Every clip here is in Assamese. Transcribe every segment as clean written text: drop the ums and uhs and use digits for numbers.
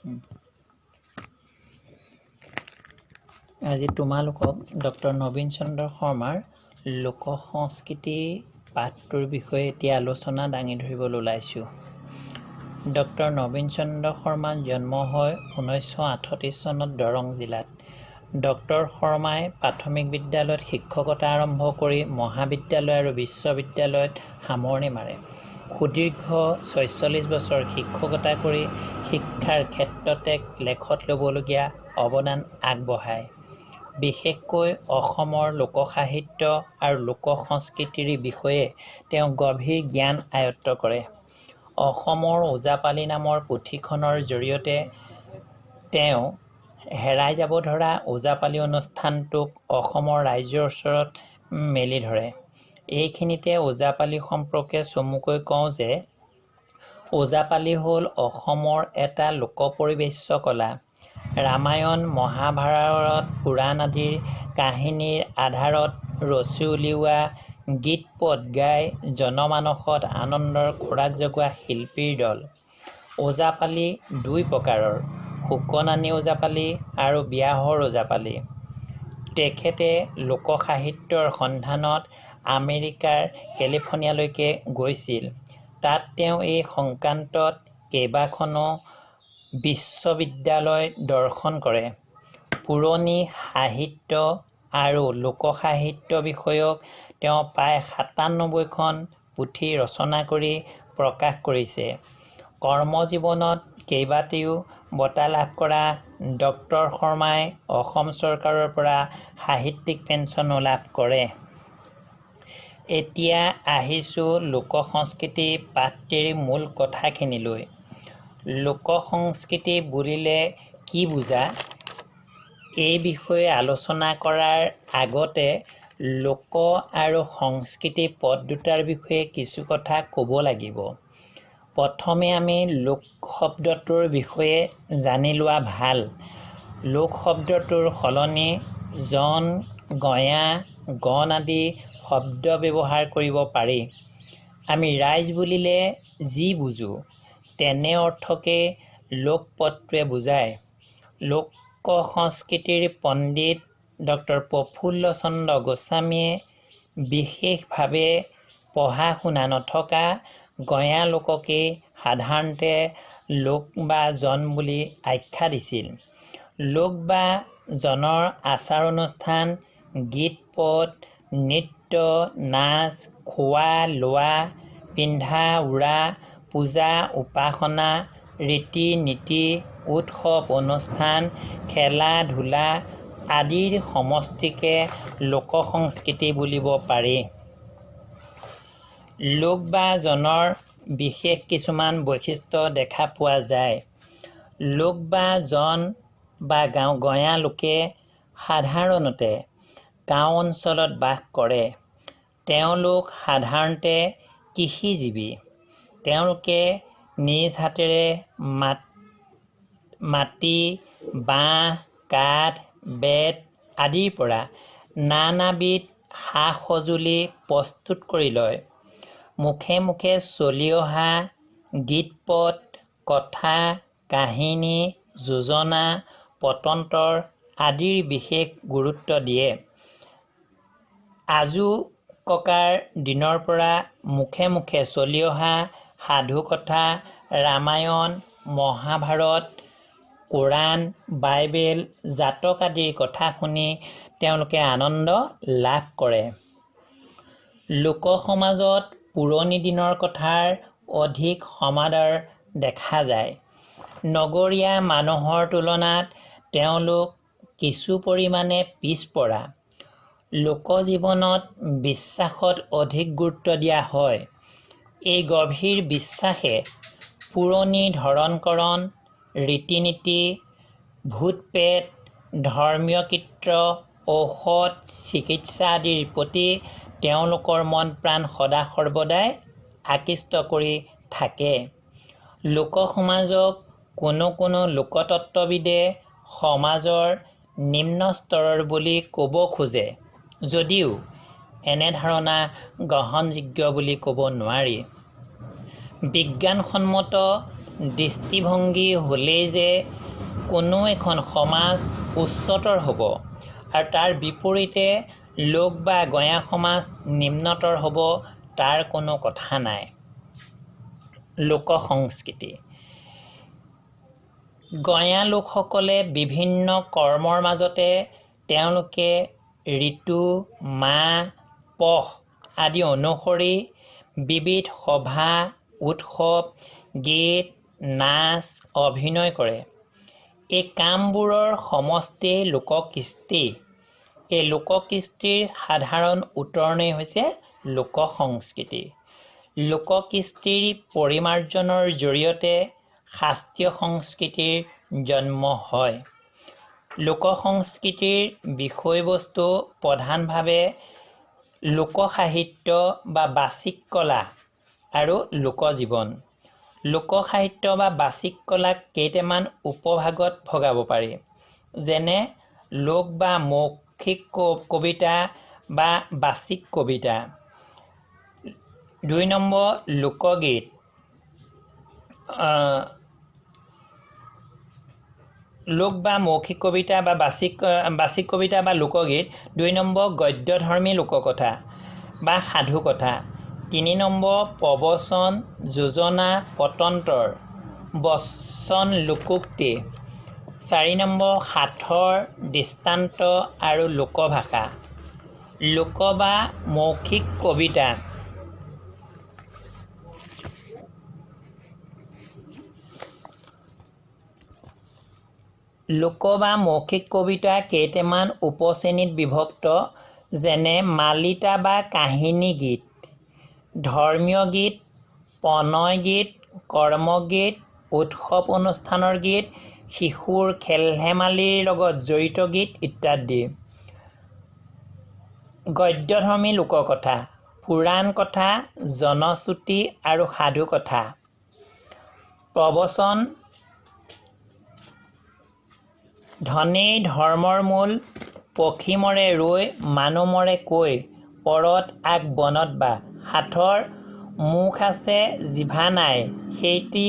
আজি তোমালোকক ডক্টৰ নবীন চন্দ্ৰ শৰ্মাৰ লোক সংস্কৃতি পাঠটোৰ বিষয়ে এতিয়া আলোচনা দাঙি ধৰিবলৈ ওলাইছোঁ। ডক্টৰ নবীন চন্দ্ৰ শৰ্মাৰ জন্ম হয় 1938 চনত দৰং জিলাত। ডক্টৰ শৰ্মাই প্ৰাথমিক বিদ্যালয়ত শিক্ষকতা আৰম্ভ কৰি মহাবিদ্যালয় আৰু বিশ্ববিদ্যালয়ত সামৰণি মাৰে। সুদীৰ্ঘ 46 বছৰ শিক্ষকতা কৰি শিক্ষাৰ ক্ষেত্ৰত এক লেখত ল'বলগীয়া অৱদান আগবঢ়ায়। বিশেষকৈ অসমৰ লোকসাহিত্য আৰু লোক সংস্কৃতিৰ বিষয়ে তেওঁ গভীৰ জ্ঞান আয়ত্ত কৰে। অসমৰ ওজাপালি নামৰ পুথিখনৰ জৰিয়তে তেওঁ হেৰাই যাব ধৰা ওজাপালি অনুষ্ঠানটোক অসমৰ ৰাইজৰ ওচৰত মেলি ধৰে। এইখিনিতে ওজাপালি সম্পৰ্কে চমুকৈ কওঁ যে ওজাপালি হ'ল অসমৰ এটা লোকপৰিবেশ্য কলা। ৰামায়ণ, মহাভাৰত, পুৰাণ আদিৰ কাহিনীৰ আধাৰত ৰচি উলিওৱা গীত-পদ গাই জনমানসত আনন্দৰ খোৰাক জগোৱা শিল্পীৰ দল। ওজাপালি দুই প্ৰকাৰৰ, সুকন্নানী ওজাপালি আৰু বিয়াহৰ ওজাপালি। তেখেতে লোকসাহিত্যৰ সন্ধানত আমেৰিকাৰ কেলিফৰ্ণিয়ালৈকে গৈছিল। তাত তেওঁ এই সংক্ৰান্তত কেইবাখনো বিশ্ববিদ্যালয় দৰ্শন কৰে। পুৰণি সাহিত্য আৰু লোকসাহিত্য বিষয়ক তেওঁ প্ৰায় 97খন পুথি ৰচনা কৰি প্ৰকাশ কৰিছে। কৰ্মজীৱনত কেইবাটাও বঁটা লাভ কৰা ডক্টৰ শৰ্মাই অসম চৰকাৰৰ পৰা সাহিত্যিক পেঞ্চনো লাভ কৰে। এতিয়া আহিছোঁ লোক সংস্কৃতি পাঠটিৰ মূল কথাখিনিলৈ। লোক সংস্কৃতি বুলিলে কি বুজা, এই বিষয়ে আলোচনা কৰাৰ আগতে লোক আৰু সংস্কৃতি পদ দুটাৰ বিষয়ে কিছু কথা ক'ব লাগিব। প্ৰথমে আমি লোক শব্দটোৰ বিষয়ে জানি লোৱা ভাল। লোক শব্দটোৰ সলনি জন, গঞা, গণ আদি শব্দ ব্যৱহাৰ কৰিব পাৰি। আমি ৰাইজ বুলিলে যি বুজো তেনে অৰ্থকে লোক পদটোৱে বুজায়। লোক সংস্কৃতিৰ পণ্ডিত ডক্টৰ প্ৰফুল্ল চন্দ্ৰ গোস্বামীয়ে বিশেষভাৱে পঢ়া-শুনা নথকা গঞা লোককেই সাধাৰণতে লোক বা জন বুলি আখ্যা দিছিল। লোক বা জনৰ আচাৰ-অনুষ্ঠান, গীত-পদ, নৃত্য, নাচ, খোৱা-লোৱা, পিন্ধা-উৰা, পূজা-উপাসনা, ৰীতি-নীতি, উৎসৱ-অনুষ্ঠান, খেলা-ধূলা আদিৰ সমষ্টিকে লোক সংস্কৃতি বুলিব পাৰি। লোক বা জনৰ বিশেষ কিছুমান বৈশিষ্ট্য দেখা পোৱা যায়। লোক বা জন বা গঞা লোকে সাধাৰণতে গাঁও অঞ্চলত বাস কৰে। তেওঁলোক সাধাৰণতে কৃষিজীৱী। তেওঁলোকে নিজ হাতেৰে মাটি, বাঁহ, কাঠ, বেত আদিৰ পৰা নানাবিধ সা-সঁজুলি প্ৰস্তুত কৰি লয়। মুখে মুখে চলি অহা গীত-পদ, কথা, কাহিনী, যোজনা, পটন্তৰ আদিৰ বিশেষ গুৰুত্ব দিয়ে। আজো ককাৰ দিনৰ পৰা মুখে মুখে চলি অহা সাধুকথা, ৰামায়ণ, মহাভাৰত, কোৰাণ, বাইবেল, জাতক আদিৰ কথা শুনি তেওঁলোকে আনন্দ লাভ কৰে। লোক সমাজত পুৰণি দিনৰ কথাৰ অধিক সমাদৰ দেখা যায়। নগৰীয়া মানুহৰ তুলনাত তেওঁলোক কিছু পৰিমাণে পিছপৰা। লোকজীৱনত বিশ্বাসত অধিক গুৰুত্ব দিয়া হয়। এই গভীৰ বিশ্বাসে পুৰণি ধৰণ-কৰণ, ৰীতি-নীতি, ভূত-প্ৰেত, ধৰ্মীয় কীৰ্তি, ঔষধ, চিকিৎসা আদিৰ প্ৰতি তেওঁলোকৰ মন-প্ৰাণ সদা-সৰ্বদাই আকৃষ্ট কৰি থাকে। লোক সমাজক কোনো কোনো লোকতত্ত্ববিদে সমাজৰ নিম্ন স্তৰৰ বুলি ক'ব খোজে যদিও এনে ধাৰণা গ্ৰহণযোগ্য বুলি ক'ব নোৱাৰি। বিজ্ঞানসন্মত দৃষ্টিভংগী হ'লেই যে কোনো এখন সমাজ উচ্চতৰ হ'ব আৰু তাৰ বিপৰীতে লোক বা গঞা সমাজ নিম্নতৰ হ'ব তাৰ কোনো কথা নাই। লোক সংস্কৃতি গঞা লোকসকলে বিভিন্ন কৰ্মৰ মাজতে তেওঁলোকে ঋতু মাহ পহ আদি অনুসৰি বিবিধ সভা উৎসৱ গীত নাচ অভিনয় কৰে। এই কামবোৰৰ সমষ্টিয়েই লোককৃষ্টি। এই লোককৃষ্টিৰ সাধাৰণ উত্তৰণেই হৈছে লোক সংস্কৃতি। লোককৃষ্টিৰ পৰিমাৰ্জনৰ জৰিয়তে শাস্ত্ৰীয় সংস্কৃতিৰ জন্ম হয়। লোক সংস্কৃতিৰ বিষয়বস্তু প্ৰধানভাৱে লোকসাহিত্য বা বাচিক কলা আৰু লোকজীৱন। লোকসাহিত্য বা বাচিক কলাক কেইটামান উপভাগত ভগাব পাৰি, যেনে লোক বা মৌখিক কবিতা বা বাচিক কবিতা। 2 নম্বৰ লোকগীত। লোক বা মৌখিক কবিতা বা বাচিক কবিতা বা লোকগীত। 2 নম্বৰ গদ্যধৰ্মী লোককথা বা সাধুকথা। 3 নম্বৰ প্ৰবচন যোজনা পতন্তৰ বচন লোকোক্তি। 4 নম্বৰ সাঁথৰ দৃষ্টান্ত আৰু লোকভাষা। লোক বা মৌখিক কবিতা। লোক বা মৌখিক কবিতা কেইটামান উপশ্ৰেণীত বিভক্ত, যেনে মালিতা বা কাহিনী গীত, ধৰ্মীয় গীত, প্ৰণয় গীত, কৰ্মগীত, উৎসৱ অনুষ্ঠানৰ গীত, শিশুৰ খেল ধেমালিৰ লগত জড়িত গীত ইত্যাদি। গদ্যধৰ্মী লোককথা, পুৰাণ কথা, জনশ্ৰুতি আৰু সাধুকথা। প্ৰবচন ধনেই ধৰ্মৰ মূল, পখী মৰে ৰৈ মানুহ মৰে কৈ, পৰত আগ বনত বা। সাঁথৰ মুখ আছে জিভা নাই, সেইটি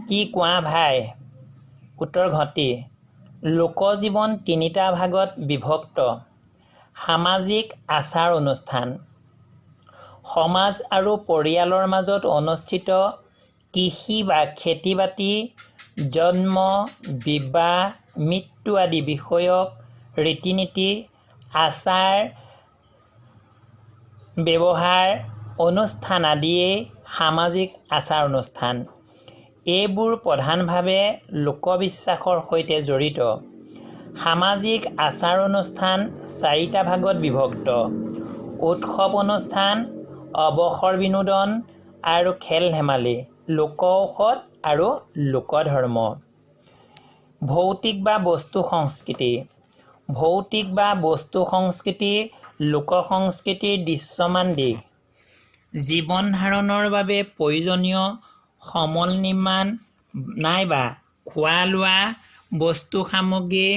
কি কোৱা ভাই। উত্তৰ ঘটি। লোকজীৱন 3টা ভাগত বিভক্ত। সামাজিক আচাৰ অনুষ্ঠান, সমাজ আৰু পৰিয়ালৰ মাজত অনুষ্ঠিত কৃষি বা খেতি বাতি, জন্ম বিবাহ মৃত্যু আদি বিষয়ক ৰীতি নীতি, আচাৰ ব্যৱহাৰ অনুষ্ঠান আদিয়েই সামাজিক আচাৰ অনুষ্ঠান। এইবোৰ প্ৰধানভাৱে লোকবিশ্বাসৰ সৈতে জড়িত। সামাজিক আচাৰ অনুষ্ঠান 4টা ভাগত বিভক্ত। উৎসৱ অনুষ্ঠান, অৱসৰ বিনোদন আৰু খেল ধেমালি, লোক ঔষধ আৰু লোকধৰ্ম। ভৌতিক বা বস্তু সংস্কৃতি। ভৌতিক বা বস্তু সংস্কৃতি লোক সংস্কৃতিৰ দৃশ্যমান দিশ। জীৱন ধাৰণৰ বাবে প্ৰয়োজনীয় সমল নিৰ্মাণ নাইবা খোৱা লোৱা বস্তু সামগ্ৰী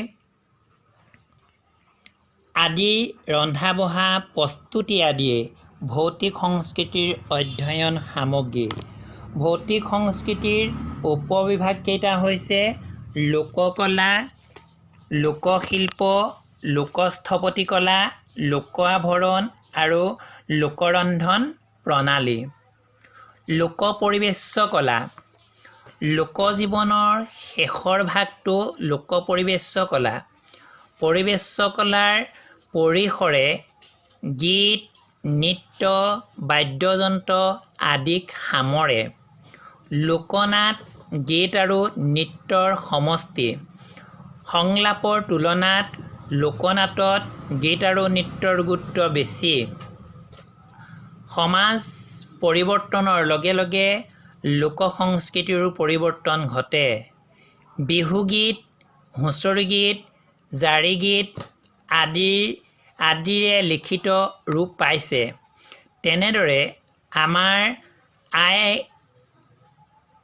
আদি ৰন্ধা বঢ়া প্ৰস্তুতি আদিয়ে ভৌতিক সংস্কৃতিৰ অধ্যয়ন সামগ্ৰী। ভৌতিক সংস্কৃতিৰ উপবিভাগ কেইটা হৈছে লোককলা, লোকশিল্প, লোকস্থপতিকলা, লোক আভৰণ আৰু লোকৰন্ধন প্ৰণালী। লোক পৰিৱেশ্য কলা। লোকজীৱনৰ শেষৰ ভাগটো লোক পৰিৱেশ্য কলা। পৰিৱেশ্য কলাৰ পৰিসৰে গীত নৃত্য বাদ্যযন্ত্ৰ আদিক সামৰে। লোকনাট গীত আৰু নৃত্যৰ সমষ্টি। সংলাপৰ তুলনাত লোকনাটত গীত আৰু নৃত্যৰ গুৰুত্ব বেছি। সমাজ পৰিৱৰ্তনৰ লগে লগে লোক সংস্কৃতিৰো পৰিৱৰ্তন ঘটে। বিহুগীত, হুঁচৰি গীত, জাৰি গীত আদিৰে লিখিত ৰূপ পাইছে। তেনেদৰে আমাৰ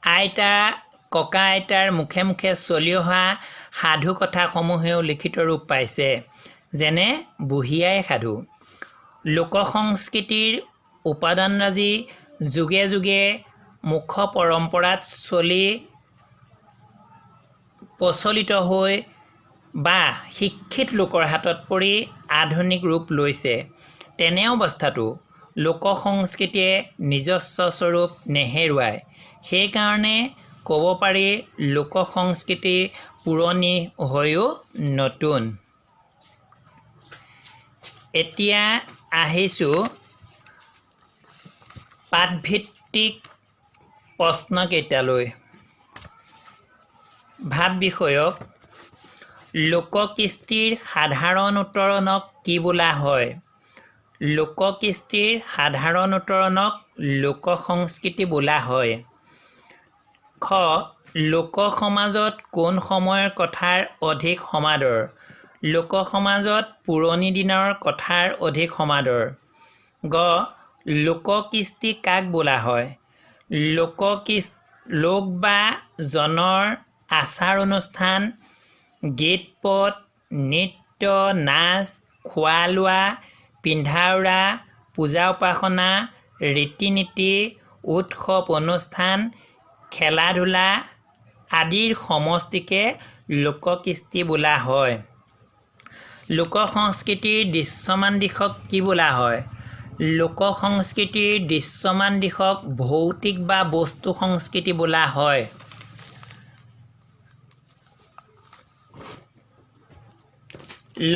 আইতা ককা আইতাৰ মুখে মুখে চলি অহা সাধু কথাসমূহেও লিখিত ৰূপ পাইছে, যেনে বুঢ়ী আইৰ সাধু। লোক সংস্কৃতিৰ উপাদানৰাজি যুগে যুগে মুখ পৰম্পৰাত প্ৰচলিত হৈ বা শিক্ষিত লোকৰ হাতত পৰি আধুনিক ৰূপ লৈছে। তেনে অৱস্থাতো লোক সংস্কৃতিয়ে নিজস্ব স্বৰূপ নেহেৰুৱায়। সেইকাৰণে ক'ব পাৰি লোক সংস্কৃতি পুৰণি হৈও নতুন। এতিয়া আহিছোঁ পাঠভিত্তিক প্ৰশ্নকেইটালৈ। ভাৱ বিষয়ক লোককৃষ্টিৰ সাধাৰণ উত্তৰণক কি বোলা হয়? লোককৃষ্টিৰ সাধাৰণ উত্তৰণক লোক সংস্কৃতি বোলা হয়। খ. লোক সমাজত কোন সময়ৰ কথাৰ অধিক সমাদৰ? লোক সমাজত পুৰণি দিনৰ কথাৰ অধিক সমাদৰ। গ. লোককৃষ্টি কাক বোলা হয়? লোক বা জনৰ আচাৰ অনুষ্ঠান, গীত পদ, নৃত্য, নাচ, খোৱা লোৱা, পিন্ধা উৰা, পূজা উপাসনা, ৰীতি নীতি, উৎসৱ অনুষ্ঠান, খেলা ধূলা আদিৰ সমষ্টিকে লোককৃষ্টি বোলা হয়। লোক সংস্কৃতিৰ দৃশ্যমান দিশক কি বোলা হয়? লোক সংস্কৃতিৰ দৃশ্যমান দিশক ভৌতিক বা বস্তু সংস্কৃতি বোলা হয়।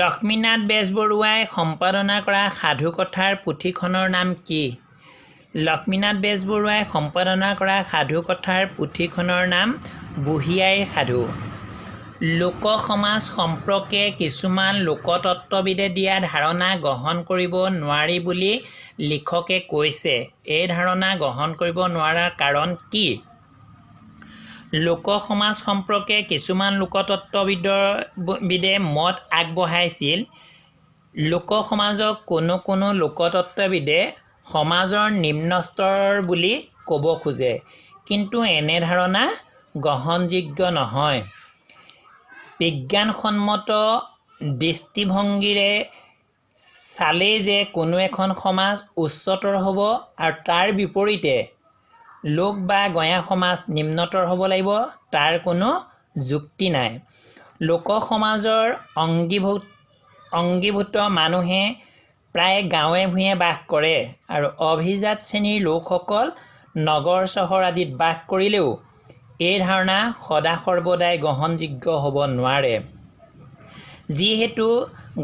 লক্ষ্মীনাথ বেজবৰুৱাই সম্পাদনা কৰা সাধুকথাৰ পুথিখনৰ নাম কি? লক্ষ্মীনাথ বেজবৰুৱাই সম্পাদনা কৰা সাধুকথাৰ পুথিখনৰ নাম বুঢ়ী আইৰ সাধু। লোক সমাজ সম্পৰ্কে কিছুমান লোকতত্ত্ববিদে দিয়া ধাৰণা গ্ৰহণ কৰিব নোৱাৰি বুলি লিখকে কৈছে। এই ধাৰণা গ্ৰহণ কৰিব নোৱাৰাৰ কাৰণ কি? লোক সমাজ সম্পৰ্কে কিছুমান লোকতত্ত্ববিদে মত আগবঢ়াইছিল। লোক সমাজক কোনো লোকতত্ত্ববিদে সমাজৰ নিম্ন স্তৰৰ বুলি ক'ব খোজে, কিন্তু এনে ধাৰণা গ্ৰহণযোগ্য নহয়। বিজ্ঞানসন্মত দৃষ্টিভংগীৰে চালেই যে কোনো এখন সমাজ উচ্চতৰ হ'ব আৰু তাৰ বিপৰীতে লোক বা গঞা সমাজ নিম্নতৰ হ'ব লাগিব, তাৰ কোনো যুক্তি নাই। লোক সমাজৰ অংগীভূত মানুহে প্ৰায় গাঁৱে ভূঞে বাস কৰে আৰু অভিজাত শ্ৰেণীৰ লোকসকল নগৰ চহৰ আদিত বাস কৰিলেও এই ধাৰণা সদা সৰ্বদাই গ্ৰহণযোগ্য হ'ব নোৱাৰে। যিহেতু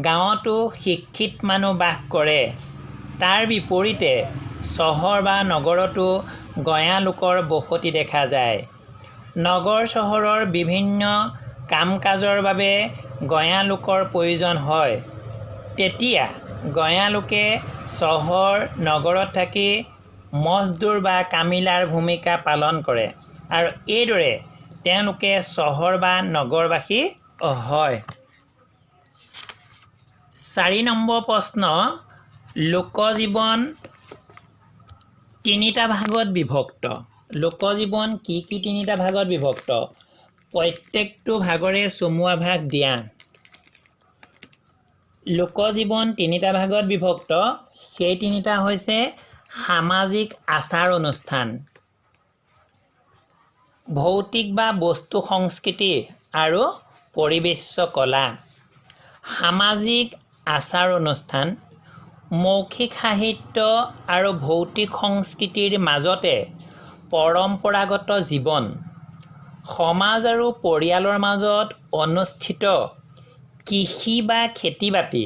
গাঁৱতো শিক্ষিত মানুহ বাস কৰে, তাৰ বিপৰীতে চহৰ বা নগৰতো গঞা লোকৰ বসতি দেখা যায়। নগৰ চহৰৰ বিভিন্ন কাম কাজৰ বাবে গঞা লোকৰ প্ৰয়োজন হয়। তেতিয়া গঞা লোকে চহৰ নগৰত থাকি মজদুৰ বা কামিলাৰ ভূমিকা পালন কৰে আৰু এইদৰে তেওঁলোকে চহৰ বা নগৰবাসী হয়। 4 নম্বৰ প্ৰশ্ন। লোকজীৱন তিনিটা ভাগত বিভক্ত। লোকজীৱন কি তিনিটা ভাগত বিভক্ত? প্ৰত্যেকটো ভাগৰে চমুৱা ভাগ দিয়া। লোকজীৱন তিনিটা ভাগত বিভক্ত। সেই তিনিটা হৈছে সামাজিক আচাৰ অনুষ্ঠান, ভৌতিক বা বস্তু সংস্কৃতি আৰু পৰিবেশ্য কলা। সামাজিক আচাৰ অনুষ্ঠান মৌখিক সাহিত্য আৰু ভৌতিক সংস্কৃতিৰ মাজতে পৰম্পৰাগত জীৱন, সমাজ আৰু পৰিয়ালৰ মাজত অনুষ্ঠিত কৃষি বা খেতি-বাতি,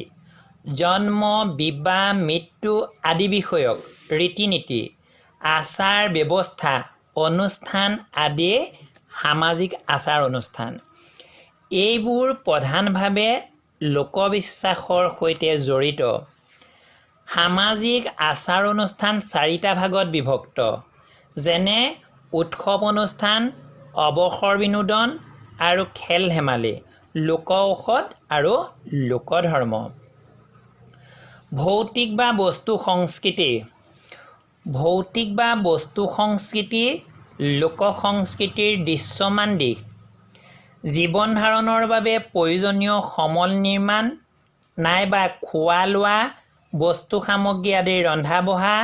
জন্ম, বিবাহ, মৃত্যু আদি বিষয়ক ৰীতি নীতি, আচাৰ ব্যৱস্থা, অনুষ্ঠান আদিয়ে সামাজিক আচাৰ অনুষ্ঠান। এইবোৰ প্ৰধানভাৱে লোকবিশ্বাসৰ সৈতে জড়িত। সামাজিক আচাৰ অনুষ্ঠান 4টা ভাগত বিভক্ত, যেনে উৎসৱ অনুষ্ঠান, অৱসৰ বিনোদন আৰু খেল ধেমালি, লোক ঔষধ আৰু লোকধৰ্ম। ভৌতিক বা বস্তু সংস্কৃতি। ভৌতিক বা বস্তু সংস্কৃতি লোক সংস্কৃতিৰ দৃশ্যমান দিশ। জীৱন ধাৰণৰ বাবে প্ৰয়োজনীয় সমল নিৰ্মাণ নাইবা খোৱা লোৱা বস্তু সামগ্ৰী আদিৰ ৰন্ধা বঢ়া,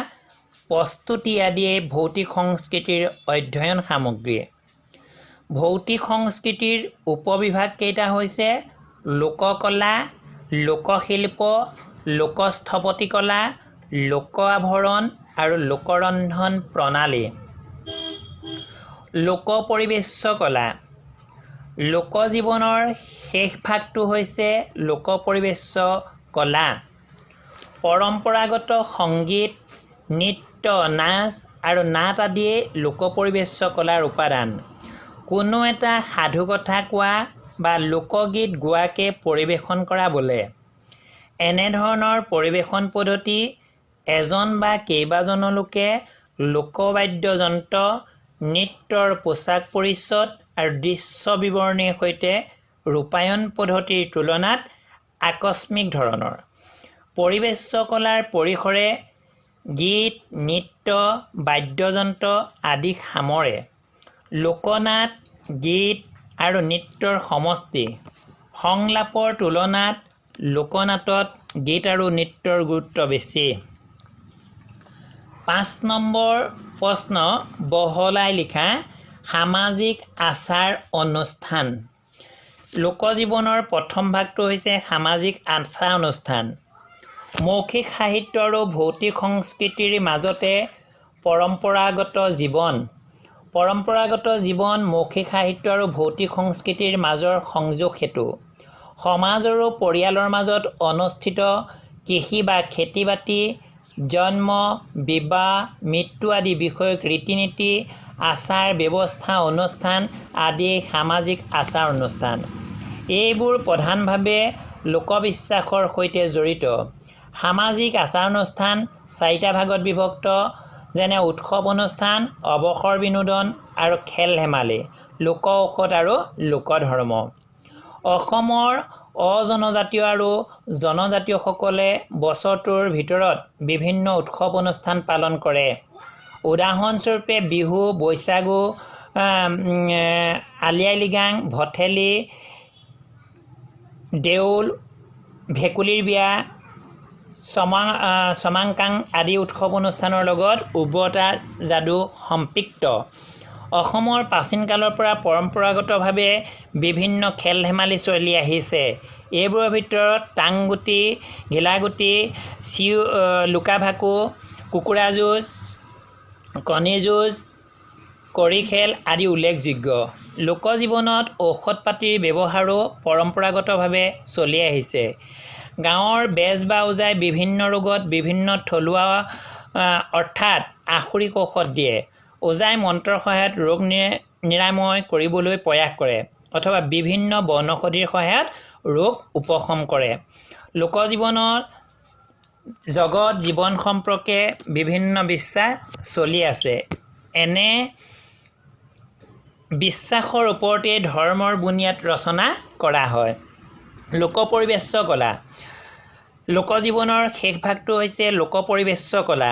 প্ৰস্তুতি আদিয়ে ভৌতিক সংস্কৃতিৰ অধ্যয়ন সামগ্ৰী। ভৌতিক সংস্কৃতিৰ উপবিভাগ কেইটা হৈছে লোককলা, লোকশিল্প, লোকস্থপতিকলা, লোক আভৰণ আৰু লোকৰন্ধন প্ৰণালী। লোক পৰিৱেশ কলা। লোকজীৱনৰ শেষ ভাগটো হৈছে লোক পৰিৱেশ কলা। পৰম্পৰাগত সংগীত, নৃত্য, নাচ আৰু নাট আদিয়ে লোক পৰিৱেশ কলাৰ উপাদান। কোনো এটা সাধুকথা কোৱা বা লোকগীত গোৱাকে পৰিৱেশন কৰা বোলে। এনেধৰণৰ পৰিৱেশন পদ্ধতি এজন বা কেইবাজনো লোকে লোকবাদ্যযন্ত্ৰ, নৃত্যৰ পোছাক পৰিচ্ছদ আৰু দৃশ্য বিৱৰণীৰ সৈতে ৰূপায়ণ পদ্ধতিৰ তুলনাত আকস্মিক ধৰণৰ। পৰিৱেশ কলাৰ পৰিসৰে গীত, নৃত্য, বাদ্যযন্ত্ৰ আদিক সামৰে। লোকনাট গীত আৰু নৃত্যৰ সমষ্টি। সংলাপৰ তুলনাত লোকনাটত গীত আৰু নৃত্যৰ গুৰুত্ব বেছি। ৫ নম্বৰ প্ৰশ্ন বহলাই লিখা। সামাজিক আচাৰ অনুষ্ঠান। লোকজীৱনৰ প্ৰথম ভাগটো হৈছে সামাজিক আচাৰ অনুষ্ঠান। মৌখিক সাহিত্য আৰু ভৌতিক সংস্কৃতিৰ মাজতে পৰম্পৰাগত জীৱন। পৰম্পৰাগত জীৱন মৌখিক সাহিত্য আৰু ভৌতিক সংস্কৃতিৰ মাজৰ সংযোগ সেতু। সমাজ আৰু পৰিয়ালৰ মাজত অনুষ্ঠিত কৃষি বা খেতি-বাতি, জন্ম, বিবাহ, মৃত্যু আদি বিষয়ক ৰীতি-নীতি, আচাৰ ব্যৱস্থা, অনুষ্ঠান আদি সামাজিক আচাৰ অনুষ্ঠান। এইবোৰ প্ৰধানভাৱে লোকবিশ্বাসৰ সৈতে জড়িত। সামাজিক আচাৰ অনুষ্ঠান 4টা ভাগত বিভক্ত, যেনে উৎসৱ অনুষ্ঠান, অৱসৰ বিনোদন আৰু খেল-ধেমালি, লোক ঔষধ আৰু লোকধৰ্ম। অসমৰ অজনজাতীয় আৰু জনজাতীয়সকলে বছৰটোৰ ভিতৰত বিভিন্ন উৎসৱ অনুষ্ঠান পালন কৰে। উদাহৰণস্বৰূপে বিহু, বৈশাগু, আলি আই লৃগাং, ভঠেলি, দেউল, ভেকুলীৰ বিয়া, চমাংকাং আদি উৎসৱ অনুষ্ঠানৰ লগত উৰ্বৰতা যাদু সম্পৃক্ত। অসমৰ প্ৰাচীন কালৰ পৰা পৰম্পৰাগতভাৱে বিভিন্ন খেল-ধেমালি চলি আহিছে। এইবোৰৰ ভিতৰত টাংগুটি, ঘিলাগুটি, লুকা-ভাকু, কুকুৰা যুঁজ, কণী যুঁজ, কড়ি খেল আদি উল্লেখযোগ্য। লোকজীৱনত ঔষধ পাতিৰ ব্যৱহাৰো পৰম্পৰাগতভাৱে চলি আহিছে। গাঁৱৰ বেজ বা ওজাই বিভিন্ন ৰোগত বিভিন্ন থলুৱা অৰ্থাৎ আসুৰিক ঔষধ দিয়ে। ওজাই মন্ত্ৰৰ সহায়ত ৰোগ নিৰাময় কৰিবলৈ প্ৰয়াস কৰে অথবা বিভিন্ন বনৌষধিৰ সহায়ত ৰোগ উপশম কৰে। লোকজীৱনৰ জগত জীৱন সম্পৰ্কে বিভিন্ন বিশ্বাস চলি আছে। এনে বিশ্বাসৰ ওপৰতে ধৰ্মৰ বুনিয়াদ ৰচনা কৰা হয়। লোক পৰিৱেশ কলা। লোকজীৱনৰ শেষ ভাগটো হৈছে লোক পৰিৱেশ কলা।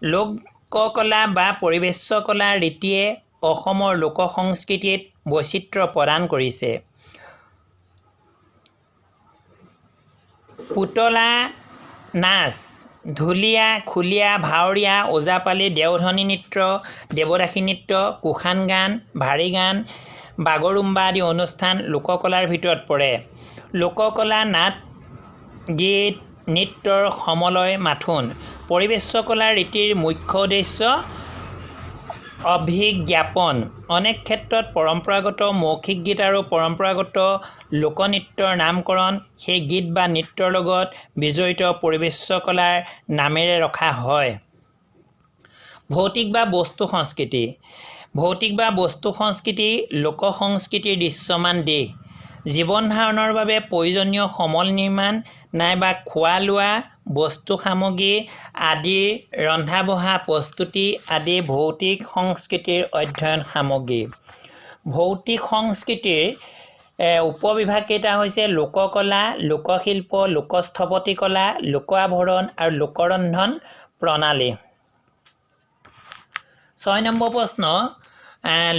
লোককলা বা পৰিৱেশ কলা ৰীতিয়ে অসমৰ লোক সংস্কৃতিত বৈচিত্ৰ্য প্ৰদান কৰিছে। পুতলা নাচ, ঢুলীয়া, খুলীয়া, ভাৱৰীয়া, ওজাপালি, দেওধনী নৃত্য, দেৱদাসী নৃত্য, কুশান গান, ভাৰী গান, বাগৰুম্বা আদি অনুষ্ঠান লোককলাৰ ভিতৰত পৰে। লোককলা নাট, গীত, নৃত্যৰ সমলয় মাথোন। পৰিৱেশ কলা ৰীতিৰ মুখ্য উদ্দেশ্য অভিজ্ঞাপন। অনেক ক্ষেত্ৰত পৰম্পৰাগত মৌখিক গীত আৰু পৰম্পৰাগত লোকনৃত্যৰ নামকৰণ সেই গীত বা নৃত্যৰ লগত বিজড়িত পৰিৱেশ কলাৰ নামেৰে ৰখা হয়। ভৌতিক বা বস্তু সংস্কৃতি। ভৌতিক বা বস্তু সংস্কৃতি লোক সংস্কৃতিৰ দৃশ্যমান দিশ। জীৱন ধাৰণৰ বাবে প্ৰয়োজনীয় সমল নিৰ্মাণ নাইবা খোৱা লোৱা বস্তু সামগ্ৰী আদিৰ ৰন্ধা-বঢ়া প্ৰস্তুতি আদি ভৌতিক সংস্কৃতিৰ অধ্যয়ন সামগ্ৰী। ভৌতিক সংস্কৃতিৰ উপবিভাগ কেইটা হৈছে লোককলা, লোকশিল্প, লোকস্থপতিকলা, লোক আভৰণ আৰু লোকৰন্ধন প্ৰণালী। 6 নম্বৰ প্ৰশ্ন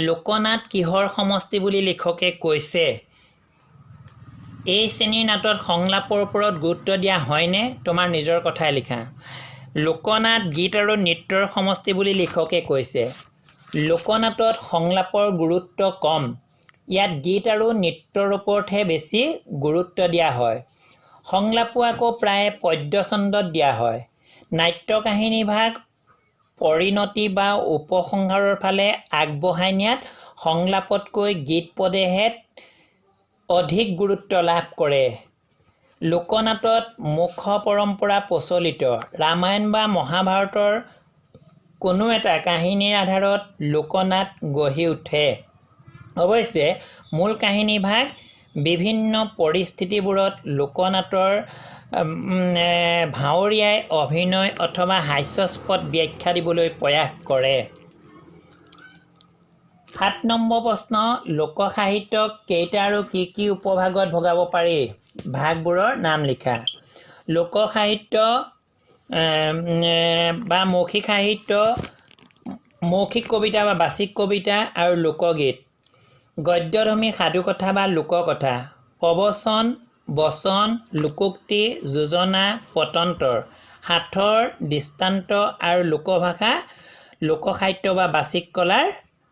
লোকনাট কিহৰ সমষ্টি বুলি লিখকে কৈছে? এই শ্ৰেণীৰ নাটত সংলাপৰ ওপৰত গুৰুত্ব দিয়া হয়নে? তোমাৰ নিজৰ কথাই লিখা। লোকনাট গীত আৰু নৃত্যৰ সমষ্টি বুলি লিখকে কৈছে। লোকনাটত সংলাপৰ গুৰুত্ব কম। ইয়াত গীত আৰু নৃত্যৰ ওপৰতহে বেছি গুৰুত্ব দিয়া হয়। সংলাপো আকৌ প্ৰায় পদ্যছন্দত দিয়া হয়। নাট্য কাহিনী ভাগ পৰিণতি বা উপসংহাৰৰ ফালে আগবঢ়াই নিয়াত সংলাপতকৈ গীত পদেহে অধিক গুৰুত্ব লাভ কৰে। লোকনাটত মুখ্য পৰম্পৰা প্ৰচলিত। ৰামায়ণ বা মহাভাৰতৰ কোনো এটা কাহিনীৰ আধাৰত লোকনাট গঢ়ি উঠে। অৱশ্যে মূল কাহিনীভাগ বিভিন্ন পৰিস্থিতিবোৰত লোকনাটৰ ভাৱৰীয়াই অভিনয় অথবা হাস্যাস্পদ ব্যাখ্যা দিবলৈ প্ৰয়াস কৰে। ৭ নম্বৰ প্ৰশ্ন, লোকসাহিত্যক কেইটা আৰু কি কি উপভাগত ভগাব পাৰি? ভাগবোৰৰ নাম লিখা। লোকসাহিত্য বা মৌখিক সাহিত্য, মৌখিক কবিতা বা বাচিক কবিতা আৰু লোকগীত, গদ্যধৰ্মী সাধুকথা বা লোককথা, প্ৰবচন, বচন, লোকোক্তি, যোজনা, পটন্তৰ, সাঁথৰ, দৃষ্টান্ত আৰু লোকভাষা লোকসাহিত্য বা বাচিক কলাৰ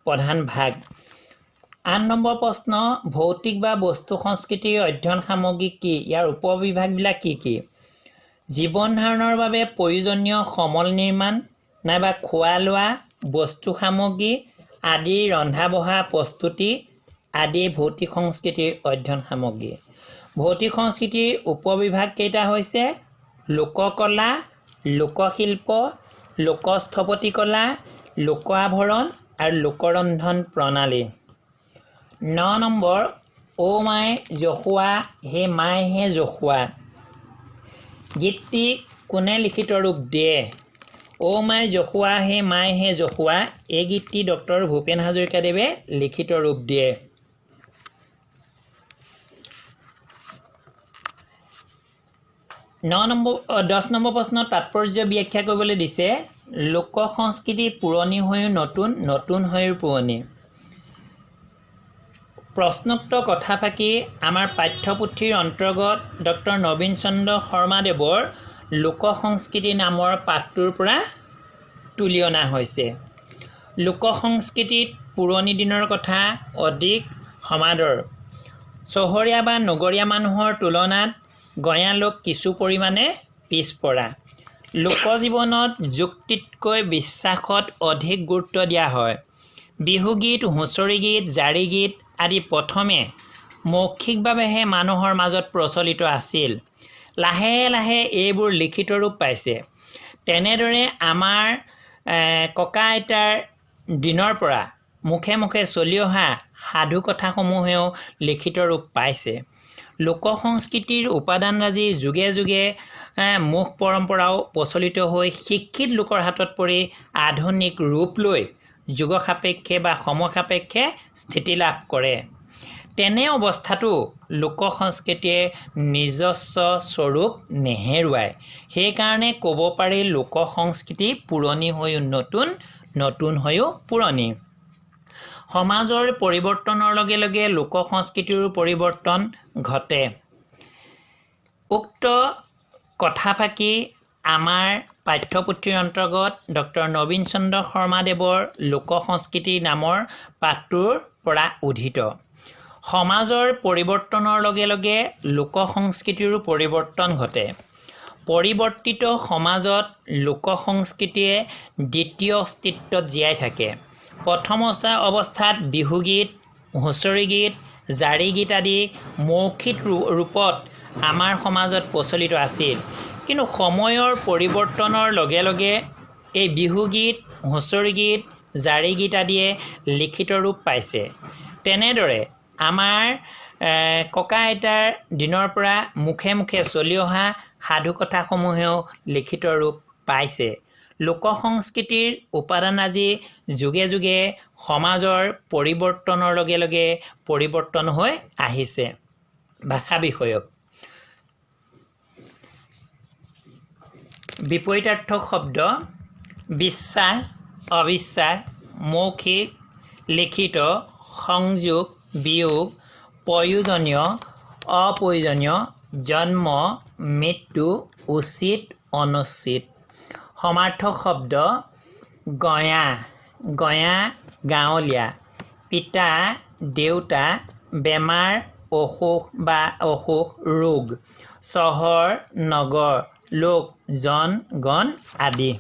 প্ৰধান ভাগ। ৮ নম্বৰ প্ৰশ্ন, ভৌতিক বা বস্তু সংস্কৃতিৰ অধ্যয়ন সামগ্ৰী কি? ইয়াৰ উপবিভাগবিলাক কি কি? জীৱন ধাৰণৰ বাবে প্ৰয়োজনীয় সমল নিৰ্মাণ নাইবা খোৱা লোৱা, বস্তু সামগ্ৰী আদি, ৰন্ধা বঢ়া প্ৰস্তুতি আদি ভৌতিক সংস্কৃতিৰ অধ্যয়ন সামগ্ৰী। ভৌতিক সংস্কৃতিৰ উপবিভাগ কেইটা হৈছে লোককলা, লোকশিল্প, লোকস্থপতি কলা, লোক আভৰণ আৰু লোকৰন্ধন প্ৰণালী। ৯ নম্বৰ, অ' মাই জশুৱা হে মাই হে জশুৱা গীতটি কোনে লিখিত ৰূপ দিয়ে? অ' মাই জশুৱা হে মাই হে জশুৱা এই গীতটি ডক্টৰ ভূপেন হাজৰিকাদেৱে লিখিত ৰূপ দিয়ে। ১০ নম্বৰ প্ৰশ্ন, তাৎপৰ্য ব্যাখ্যা কৰিবলৈ দিছে। লোক সংস্কৃতি পুৰণি হৈও নতুন, নতুন হৈও পুৰণি। প্ৰশ্নোক্ত কথাফাকি আমাৰ পাঠ্যপুথিৰ অন্তৰ্গত ডক্টৰ নবীন চন্দ্ৰ শৰ্মাদেৱৰ লোক সংস্কৃতি নামৰ পাঠটোৰ পৰা তুলি অনা হৈছে। লোক সংস্কৃতিত পুৰণি দিনৰ কথা অধিক সমাদৰ। চহৰীয়া বা নগৰীয়া মানুহৰ তুলনাত গঞা লোক কিছু পৰিমাণে পিছপৰা। লোকজীৱনত যুক্তিতকৈ বিশ্বাসত অধিক গুৰুত্ব দিয়া হয়। বিহুগীত, হুঁচৰি গীত, জাৰি গীত আদি প্ৰথমে মৌখিকভাৱেহে মানুহৰ মাজত প্ৰচলিত আছিল। লাহে লাহে এইবোৰ লিখিত ৰূপ পাইছে। তেনেদৰে আমাৰ ককা আইতাৰ দিনৰ পৰা মুখে মুখে চলি অহা সাধুকথাসমূহেও লিখিত ৰূপ পাইছে। লোক সংস্কৃতিৰ উপাদানৰাজি যুগে যুগে মুখ পৰম্পৰাও প্ৰচলিত হৈ শিক্ষিত লোকৰ হাতত পৰি আধুনিক ৰূপ লৈ যুগ সাপেক্ষে বা সময় সাপেক্ষে স্থিতি লাভ কৰে। তেনে অৱস্থাতো লোক সংস্কৃতিয়ে নিজস্ব স্বৰূপ নেহেৰুৱায়। সেইকাৰণে ক'ব পাৰি লোক সংস্কৃতি পুৰণি হৈও নতুন, নতুন হৈও পুৰণি। সমাজৰ পৰিৱৰ্তনৰ লগে লগে লোক সংস্কৃতিৰো পৰিৱৰ্তন ঘটে। উক্ত কথাফাকি আমাৰ পাঠ্যপুথিৰ অন্তৰ্গত ডক্টৰ নবীন চন্দ্ৰ শৰ্মাদেৱৰ লোক সংস্কৃতি নামৰ পাঠটোৰ পৰা উদ্ধিত। সমাজৰ পৰিৱৰ্তনৰ লগে লগে লোক সংস্কৃতিৰো পৰিৱৰ্তন ঘটে। পৰিৱৰ্তিত সমাজত লোক সংস্কৃতিয়ে দ্বিতীয় অস্তিত্বত জীয়াই থাকে। প্ৰথম অৱস্থাত বিহুগীত, হুঁচৰি গীত, জাৰি গীত আদি মৌখিক ৰূপত আমাৰ সমাজত প্ৰচলিত আছিল। কিন্তু সময়ৰ পৰিৱৰ্তনৰ লগে লগে এই বিহুগীত, হুঁচৰি গীত, জাৰি গীত আদিয়ে লিখিত ৰূপ পাইছে। তেনেদৰে আমাৰ ককা আইতাৰ দিনৰ পৰা মুখে মুখে চলি অহা সাধুকথাসমূহেও লিখিত ৰূপ পাইছে। লোক সংস্কৃতিৰ উপাদানৰাজি যুগে যুগে সমাজৰ পৰিৱৰ্তনৰ লগে লগে পৰিৱৰ্তন হৈ আহিছে। ভাষা বিষয়ক বিপৰীতাৰ্থক শব্দ: বিশ্বাস, অবিশ্বাস, মৌখিক, লিখিত, সংযোগ, বিয়োগ, প্ৰয়োজনীয়, অপ্ৰয়োজনীয়, জন্ম, মৃত্যু, উচিত, অনুচিত। সমাৰ্থক শব্দ গঞা গঞা গাঁৱলীয়া, পিতা দেউতা, বেমাৰ অসুখ বা অসুখ ৰোগ, চহৰ নগৰ, লোক জন গণ আদি।